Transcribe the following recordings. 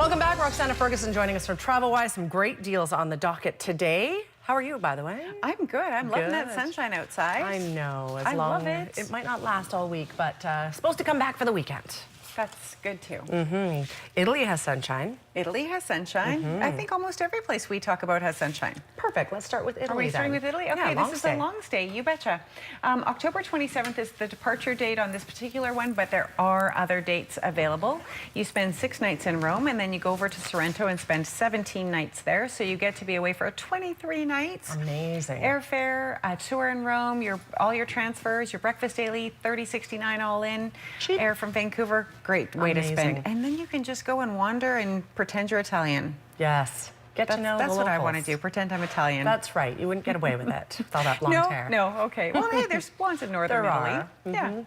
Welcome back. Roxana Ferguson joining us from Travelwise. Some great deals on the docket today. How are you, by the way? I'm good. I'm loving that sunshine outside. I know. I love it. It might not last all week, but supposed to come back for the weekend. That's good too. Italy has sunshine. Italy has sunshine. I think almost every place we talk about has sunshine. Perfect. Let's start with Italy. Are we starting then. with Italy? Okay, Yeah, this is a long stay. You betcha. October 27th is the departure date on this particular one, but there are other dates available. You spend 6 nights in Rome, and then you go over to Sorrento and spend 17 nights there. So you get to be away for 23 nights. Amazing. Airfare, a tour in Rome, all your transfers, your breakfast daily, $30.69 all in. Cheap. Air from Vancouver, great way to spend. And then you can just go and wander and pretend you're Italian. Yes. Get to know the locals. That's what I want to do, pretend I'm Italian. That's right. You wouldn't get away with it with all that blonde hair. No, okay. Well, hey, there's ones in northern Italy. Yeah.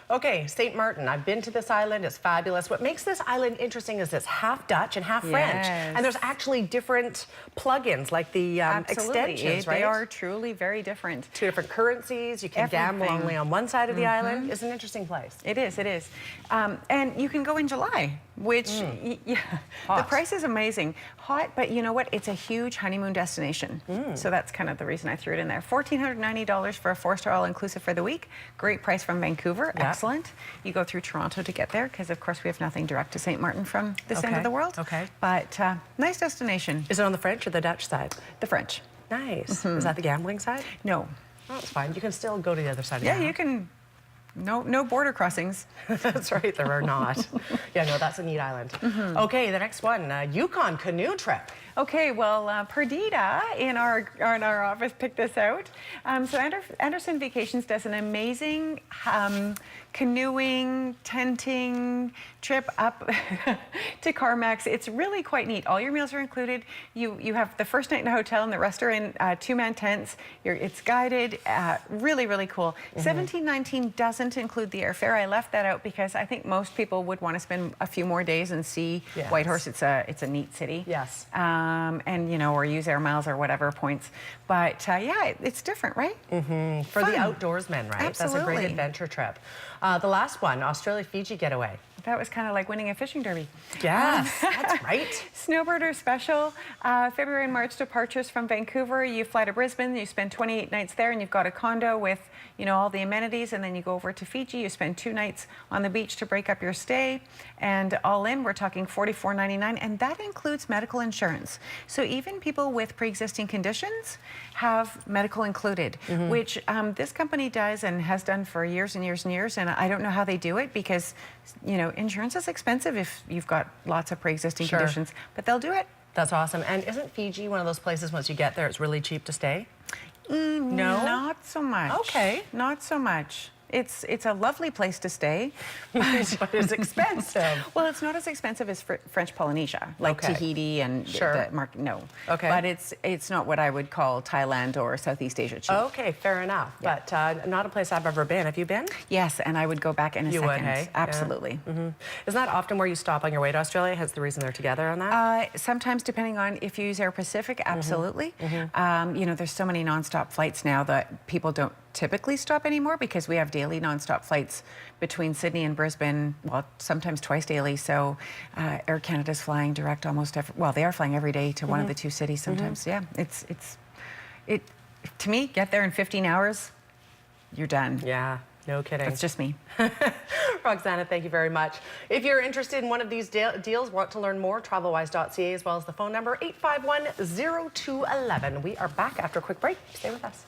Okay, St. Martin. I've been to this island. It's fabulous. What makes this island interesting is it's half Dutch and half French. And there's actually different plugins, like the extensions, right? They are truly very different. 2 different currencies. You can gamble only on one side of the island. It's an interesting place. It is, it is. And you can go in July, which, the price is amazing. Hot, but you know what? It's a huge honeymoon destination. So that's kind of the reason I threw it in there. $1,490 for a 4-star all-inclusive for the week. Great price from Vancouver. Excellent. You go through Toronto to get there because, of course, we have nothing direct to St. Martin from this end of the world. But nice destination. Is it on the French or the Dutch side? The French. Nice. Is that the gambling side? No. Oh, it's fine. You can still go to the other side of the Yeah, island. you can. No border crossings. That's right, there are not. Yeah, no, that's a neat island. Okay, the next one, Yukon canoe trip. Okay, well, Perdita in our office picked this out. So Anderson Vacations does an amazing canoeing, tenting trip up to Carmax. It's really quite neat. All your meals are included. You have the first night in a hotel, and the rest are in 2-man tents. It's guided. Really, really cool. $17.19 doesn't include the airfare. I left that out because I think most people would want to spend a few more days and see Whitehorse. It's a neat city. Yes. And or use air miles or whatever points. But yeah, it's different, right? For the outdoorsmen, right? Absolutely. That's a great adventure trip. The last one, Australia-Fiji getaway. That was kind of like winning a fishing derby. Yes, that's right. Snowbirder special, February and March departures from Vancouver. You fly to Brisbane, you spend 28 nights there, and you've got a condo with, all the amenities, and then you go over to Fiji. You spend 2 nights on the beach to break up your stay, and all in, we're talking $44.99, and that includes medical insurance. So even people with pre-existing conditions have medical included, which this company does and has done for years and years and years, and I don't know how they do it because, insurance is expensive if you've got lots of pre-existing conditions, but they'll do it. That's awesome. And isn't Fiji one of those places once you get there, it's really cheap to stay? No, not so much. Okay. Not so much. It's a lovely place to stay, but it's expensive. Well, it's not as expensive as French Polynesia, like Tahiti and no. Okay. But it's not what I would call Thailand or Southeast Asia cheap. Okay, fair enough. Yeah. But not a place I've ever been. Have you been? Yes, and I would go back in a second. Would, hey? Absolutely. Isn't that often where you stop on your way to Australia? Hence the reason they're together on that? Sometimes, depending on if you use Air Pacific, absolutely. There's so many nonstop flights now that people don't typically stop anymore because we have daily nonstop flights between Sydney and Brisbane, well, sometimes twice daily. So Air Canada's flying direct almost they are flying every day to one of the 2 cities sometimes. Yeah, to me, get there in 15 hours, you're done. Yeah, no kidding. That's just me. Roxana, thank you very much. If you're interested in one of these deals, want to learn more, travelwise.ca, as well as the phone number 851-0211. We are back after a quick break. Stay with us.